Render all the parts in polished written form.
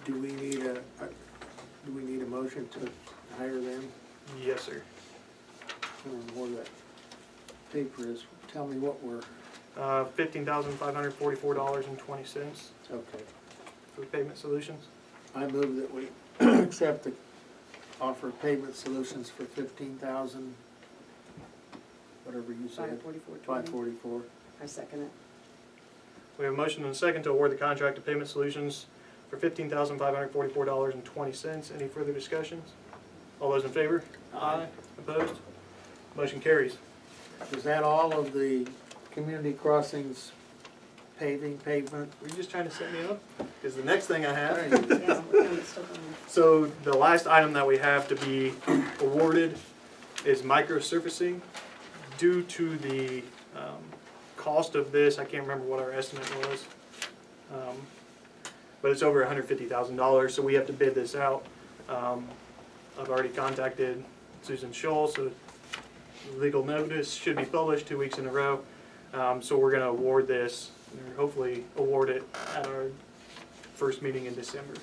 Do we need a motion to hire them? Yes, sir. I don't know where that paper is. Tell me what we're, $15,544.20 okay. for Payment Solutions. I move that we accept the offer of Payment Solutions for 15,000, whatever you said. 544. I second it. We have a motion and a second to award the contract to Payment Solutions for $15,544.20. Any further discussions? All those in favor? Aye. Opposed? Motion carries. Is that all of the community crossings pavement? Were you just trying to set me up? Because the next thing I have. Yeah, we're kind of stuck on this. So the last item that we have to be awarded is microsurfacing. Due to the cost of this, I can't remember what our estimate was, but it's over $150,000, so we have to bid this out. I've already contacted Susan Scholl, so legal notice should be published 2 weeks in a row. So we're going to award this, or hopefully award it at our first meeting in December.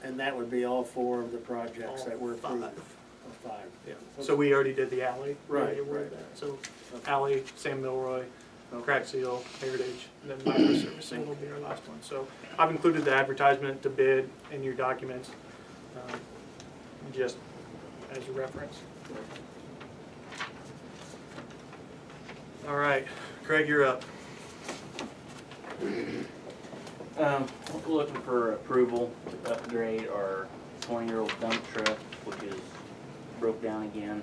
And that would be all 4 of the projects All that were approved? 5. Oh, 5. Yeah. So we already did the alley. We already Right, awarded right. that. So Okay. alley, Sam Milroy, Okay. Crack Seal, Heritage, and then microservicing will be our last one. So I've included the advertisement to bid in your documents, just as a reference. All right, Craig, you're up. We're looking for approval to upgrade our 20-year-old dump truck, which is broke down again,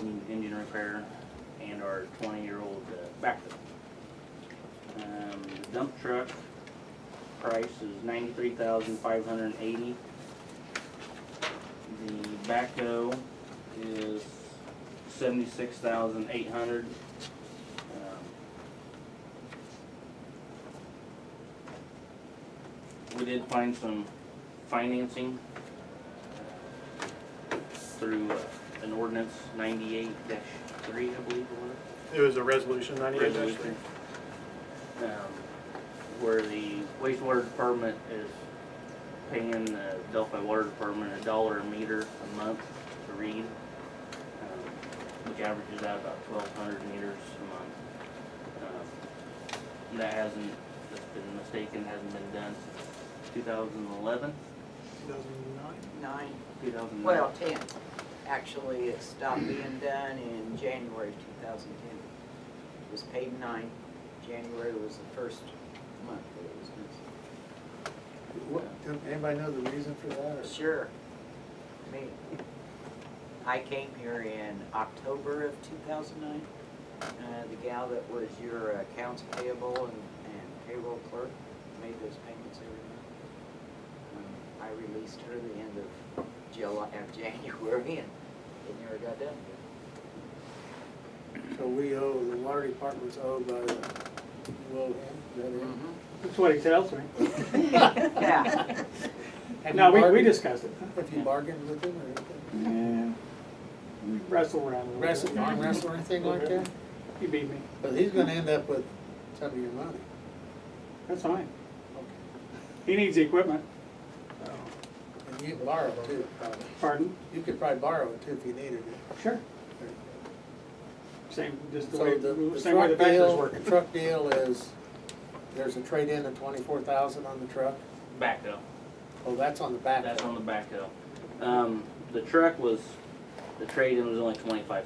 need engine repair, and our 20-year-old backhoe. The dump truck price is $93,580. The backhoe is $76,800. We did find some financing through an ordinance 98-3, I believe it was. It was a resolution 98-3. Resolution, where the wastewater department is paying the Delphi Water Department $1 a meter a month to read, which averages out about 1,200 meters a month. That hasn't, that's been mistaken, hasn't been done since 2011, 2009. 2009. Well, 10. Actually, it stopped being done in January 2010. It was paid 9. January was the first month that it was missing. Anybody know the reason for that? or- Sure. Me. I came here in October of 2009. The gal that was your accounts payable and payroll clerk made those payments every month. I released her the end of January and it never got done again. So we owe, the water department's owed by the, you owe him, is that it? That's what he tells me. Yeah. Have No, you we bargained- discussed it. Have you bargained with him or anything? Yeah. We wrestle around a little Wrestle, bit. arm wrestle or anything like that? He beat me. But he's gonna end up with some of your money. That's fine. Okay. He needs the equipment. And you can borrow it too, probably. Pardon? You could probably borrow it too if you needed it. Sure. Same, just the So way, the same way the truck factory's deal, working. the truck deal is, there's a trade-in of 24,000 on the truck? Backhoe. Oh, that's on the back. That's on the backhoe. The truck was, the trade-in was only $2,500.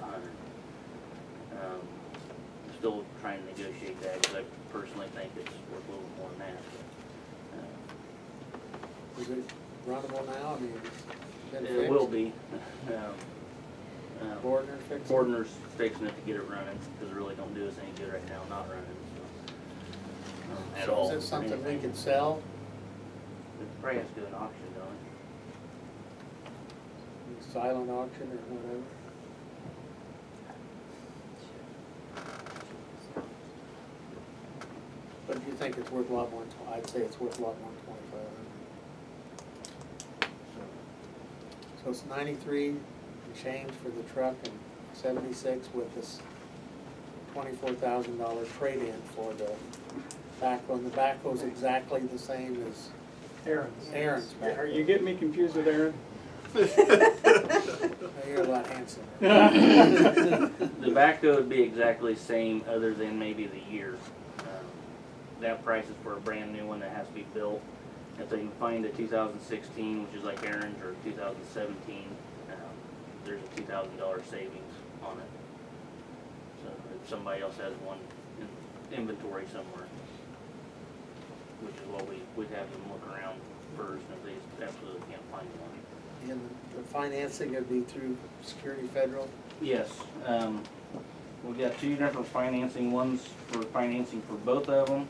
Still trying to negotiate that because I personally think it's worth a little more than that. Is it runnable now? I mean, been It fixed? will be. Bordner fixed it? Bordner's fixing it to get it running because it really don't do us any good right now not running. So, at So all. is it something we anything. could sell? It probably has to do an auction, don't it? Silent auction or whatever? But do you think it's worth a lot more, I'd say it's worth a lot more than 2,500. So it's 93 and change for the truck and 76 with this $24,000 trade-in for the backhoe. And the backhoe's exactly the same as Aaron's. Aaron's back. Are you getting me confused with Aaron? Now, you're a lot handsomer. The backhoe would be exactly the same, other than maybe the year. That price is for a brand new one that has to be built. If they can find a 2016, which is like Aaron's, or 2017, there's a $2,000 savings on it. So if somebody else has one in inventory somewhere, which is what we'd have them look around first, if they absolutely can't find one. And the financing would be through Security Federal. Yes, we've got two different financing, ones for financing for both of them,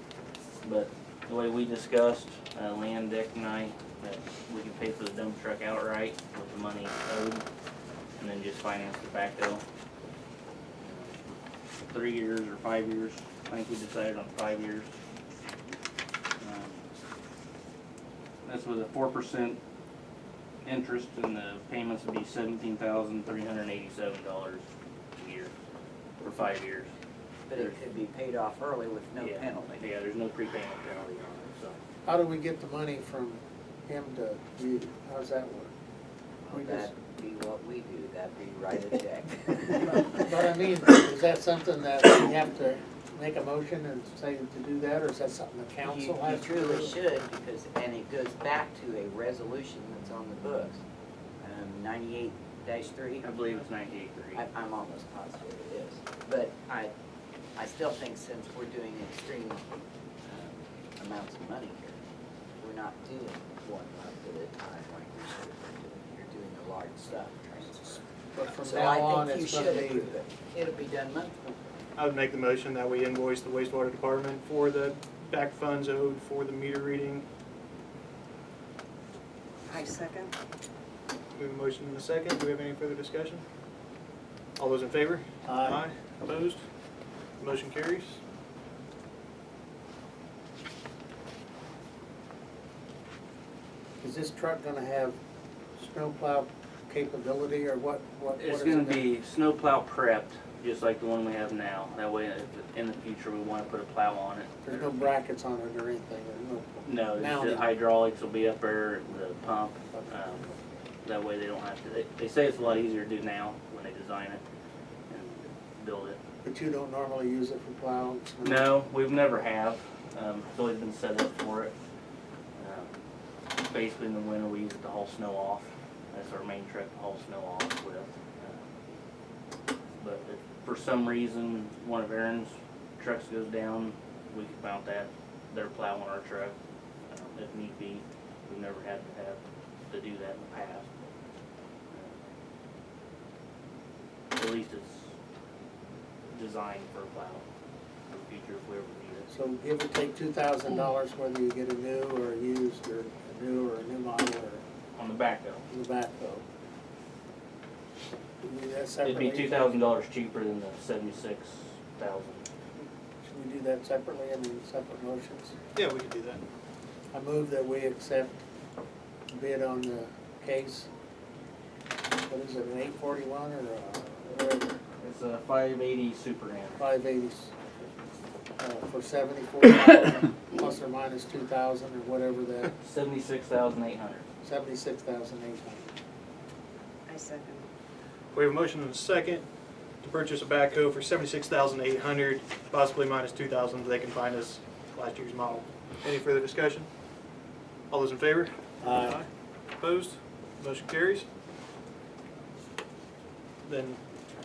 but the way we discussed, Land, Dick and I, that we can pay for the dump truck outright with the money owed, and then just finance the backhoe. 3 years or 5 years, I think we decided on 5 years. That's with a 4% interest, and the payments would be $17,387 a year for 5 years. But it could be paid off early with no Yeah. penalty. Yeah, there's no prepayment penalty on it, so. How do we get the money from him to you? How does that work? We just, That'd be what we do, that'd be write a check. but I mean, is that something that we have to make a motion and say to do that, or is that something the council has to do? You truly should, because, and it goes back to a resolution that's on the books, 98-3. I believe it's 98.3. I'm almost positive it is, but I still think since we're doing extreme amounts of money here, we're not doing one month at a time like we should have been doing. You're doing a large stuff, right? But from So now on, I think you it's should gonna be, approve it. It'll be done monthly. I would make the motion that we invoice the wastewater department for the back funds owed for the meter reading. I second. We have a motion and a second. Do we have any further discussion? All those in favor? Aye. Opposed? Motion carries. is this truck gonna have snowplow capability, or what It's is gonna it be snowplow prepped, just like the one we have now. That way, if in the future we wanna put a plow on it. There's no brackets on it or anything, there's No, it's Mounted. the hydraulics will be up there, the pump. That way they don't have to, they say it's a lot easier to do now when they design it and build it. but you don't normally use it for plowing? snow? No, we've never have. It's always been set up for it. Basically in the winter we use it to haul snow off. That's our main truck to haul snow off with. But if for some reason one of Aaron's trucks goes down, we can mount their plow on our truck if need be. We've never had to do that in the past. At least it's designed for a plow for the future if we ever need it. So give or take $2,000 whether you get a new or a used, or a new model, or On the backhoe, in the backhoe. Do we do that it'd separately? be $2,000 cheaper than the $76,000. Should we do that separately, I mean, separate motions? Yeah, we could do that. I move that we accept bid on the case. What is it, an 841 or whatever, It's a 580 Super Am. 580s, for $74,000 plus or minus $2,000 or whatever that, 76,800. $76,800. I second. We have a motion and a second to purchase a backhoe for $76,800, possibly minus $2,000 if they can find us last year's model. Any further discussion? All those in favor? Aye. Opposed? Motion carries. Then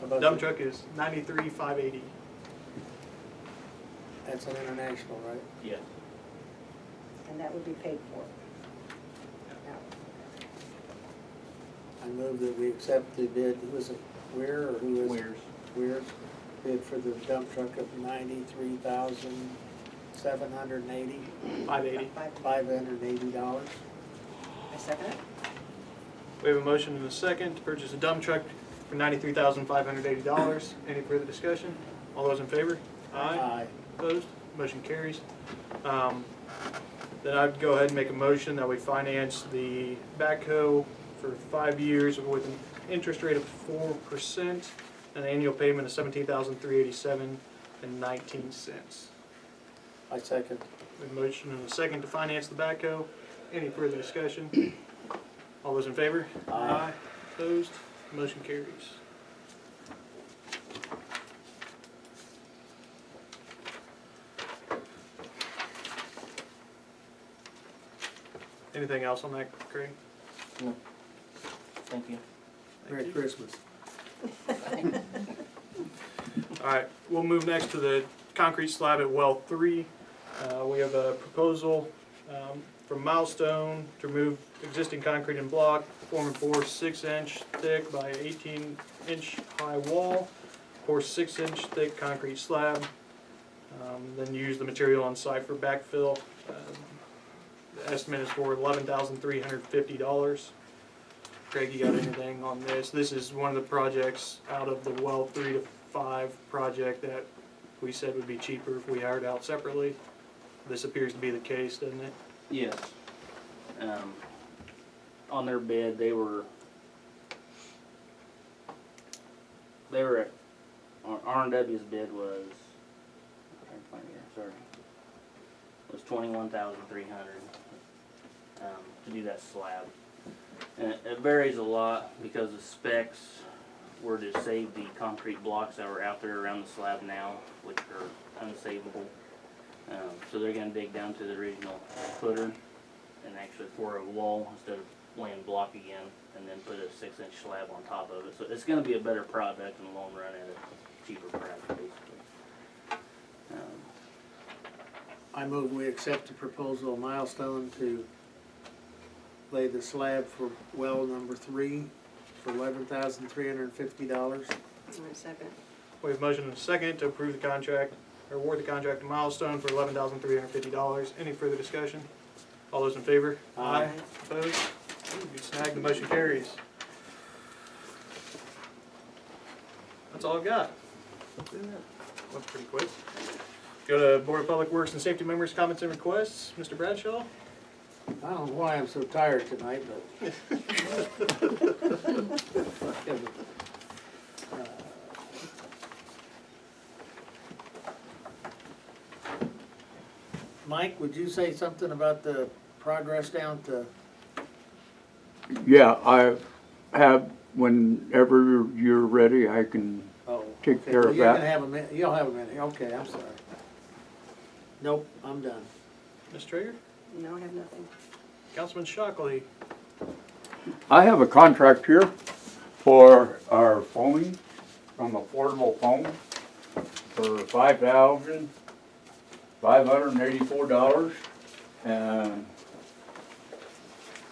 How about dump the- truck is 93,580. That's an international, right? Yes. And that would be paid for. I move that we accept the bid, who is it, Weir, or who is it? Weirs. Weir's bid for the dump truck of $93,780, 580. $580. I second it. We have a motion and a second to purchase a dump truck for $93,580. Any further discussion? All those in favor? Aye. Opposed? Motion carries. Then I'd go ahead and make a motion that we finance the backhoe for 5 years with an interest rate of 4%, an annual payment of $17,387.19. I second. We have a motion and a second to finance the backhoe. Any further discussion? All those in favor? Aye. Opposed? Motion carries. Anything else on that, Craig? Thank you. Merry Christmas. All right, we'll move next to the concrete slab at well 3. We have a proposal from Milestone to remove existing concrete and block, form and pour 6-inch thick by 18-inch high wall, pour 6-inch thick concrete slab, then use the material on site for backfill. The estimate is for $11,350. Craig, you got anything on this? This is one of the projects out of the well 3 to 5 project that we said would be cheaper if we hired out separately. This appears to be the case, doesn't it? Yes. On their bid, they were at, R&W's bid was, I'm trying to find it here, sorry. Was $21,300 to do that slab. And it varies a lot because the specs were to save the concrete blocks that were out there around the slab now, which are unsavable. So they're going to dig down to the original footer and actually pour a wall instead of laying block again, and then put a 6-inch slab on top of it. So it's going to be a better product in the long run at a cheaper price, basically. I move we accept the proposal of Milestone to lay the slab for well number 3 for $11,350. Second. We have motion and a second to approve the contract, or award the contract to Milestone for $11,350. Any further discussion? All those in favor? Aye. Opposed? You snagged, the motion carries. That's all I've got. That's pretty quick. Go to Board of Public Works and Safety members' comments and requests. Mr. Bradshaw? I don't know why I'm so tired tonight, but Mike, would you say something about the progress down to? Yeah, I have, whenever you're ready, I can Oh, take okay. care Well, of you're that. gonna have a minute. You'll have a minute. Okay, I'm sorry. Nope, I'm done. Ms. Traeger? No, I have nothing. Councilman Shockley? I have a contract here for our foaming from Affordable Foam for $5,584. And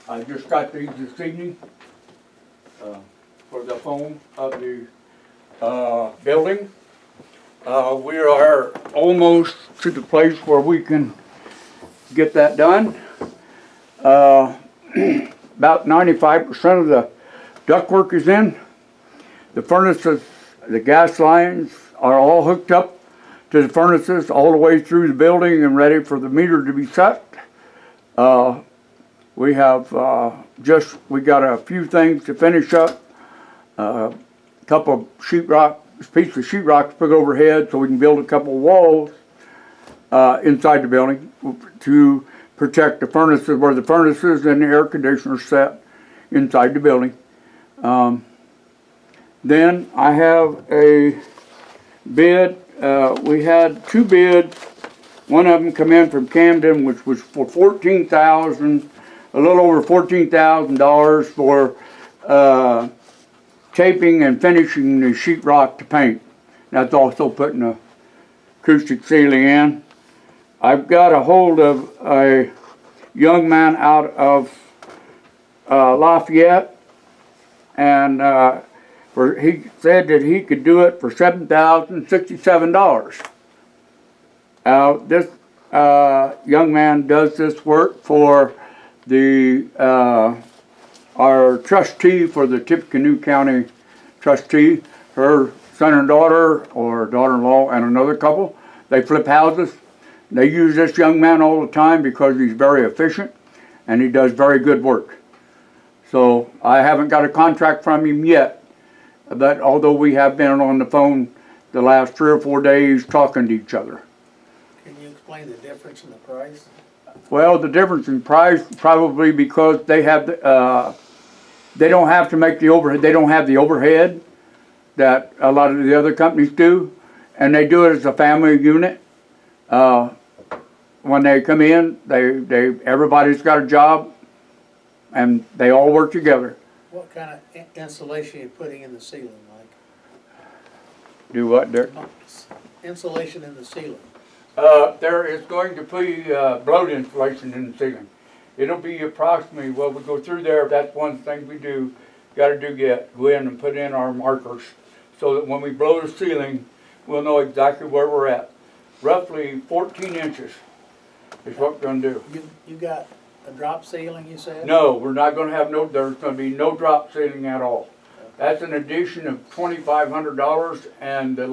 I just got these this evening for the foam of the building. We are almost to the place where we can get that done. About 95% of the ductwork is in. The furnaces, the gas lines are all hooked up to the furnaces all the way through the building and ready for the meter to be set. We have we got a few things to finish up. A couple of sheetrock, piece of sheetrock to put overhead so we can build a couple of walls inside the building to protect the furnaces, where the furnaces and the air conditioners set inside the building. Then I have a bid. We had 2 bids. One of them come in from Camden, which was for a little over $14,000 for taping and finishing the sheetrock to paint. That's also putting a acoustic ceiling in. I've got a hold of a young man out of Lafayette, and he said that he could do it for $7,067. This young man does this work for our trustee for the Tippecanoe County trustee, her son and daughter, or daughter-in-law, and another couple. They flip houses. They use this young man all the time because he's very efficient and he does very good work. So I haven't got a contract from him yet, but although we have been on the phone the last 3 or 4 days talking to each other. Can you explain the difference in the price? Well, the difference in price probably because they have, they don't have to make the overhead, they don't have the overhead that a lot of the other companies do, and they do it as a family unit. When they come in, everybody's got a job, and they all work together. What kind of insulation are you putting in the ceiling, like? Do what, Derek? Insulation in the ceiling. There is going to be bloat insulation in the ceiling. It'll be approximately, well, we go through there, that's one thing we do, go in and put in our markers so that when we blow the ceiling, we'll know exactly where we're at. Roughly 14 inches is what we're gonna do. You got a drop ceiling, you said? No, we're not gonna have there's gonna be no drop ceiling at all. That's an addition of $2,500, and the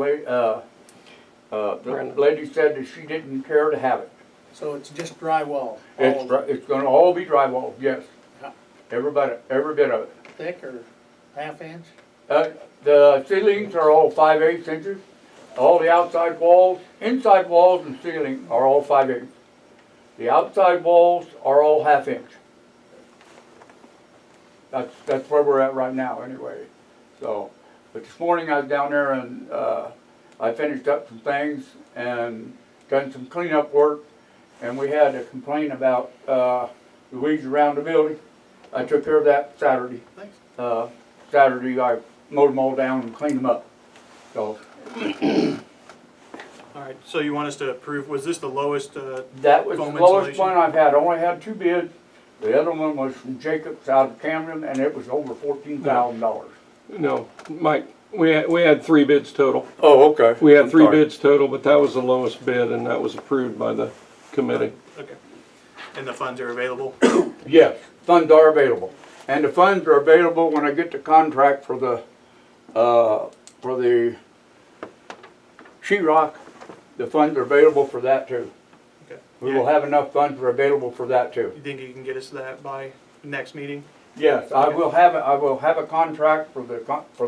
lady said that she didn't care to have it. So it's just drywall? It's gonna all be drywall, yes. Every bit of it. Thick or half inch? The ceilings are all 5/8 inches. All the outside walls, inside walls and ceiling are all 5/8. The outside walls are all 1/2 inch. That's where we're at right now anyway. So, but this morning I was down there and I finished up some things and done some cleanup work, and we had a complaint about the weeds around the building. I took care of that Saturday. Thanks. Saturday I mowed them all down and cleaned them up. So. All right, so you want us to approve, was this the lowest, That was the foam lowest insulation? one I've had. I only had 2 bids. The other one was from Jacobs out of Camden, and it was over $14,000. No, Mike, we had 3 bids total. Oh, okay. We had 3 bids total, but that was the lowest bid, and that was approved by the committee. Okay. And the funds are available? Yes, funds are available. And the funds are available when I get the contract for the sheetrock. The funds are available for that too. Okay. We will have enough funds are available for that too. You think you can get us that by next meeting? Yes, I will have a contract for the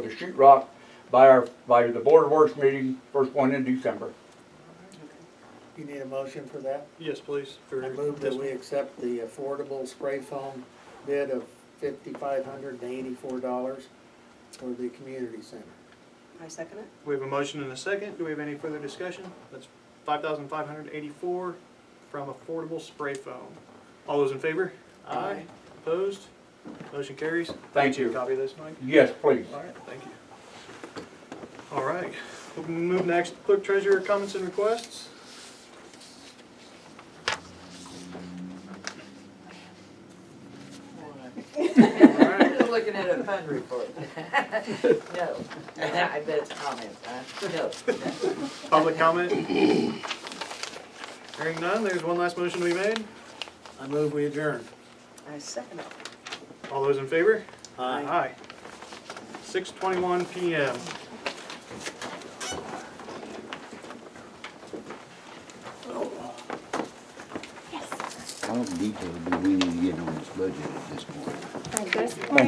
sheetrock by the Board of Works meeting, first one in December. You need a motion for that? Yes, please. For I move that this we one. accept the affordable spray foam bid of $5,584 for the community center. I second it. We have a motion and a second. Do we have any further discussion? That's $5,584 from Affordable Spray Foam. All those in favor? Aye. Opposed? Motion carries. Thank you. Copy of this, Mike. Yes, please. All right, thank you. All right, we'll move next. Clerk Treasurer, comments and requests. Just looking at a fund report. No, I bet it's comments, huh? No. Public comment? Hearing none, there's one last motion to be made. I move we adjourn. I second it. All those in favor? Aye. Aye. 6:21 PM. How detailed do we need to get on this budget at this point? At this point,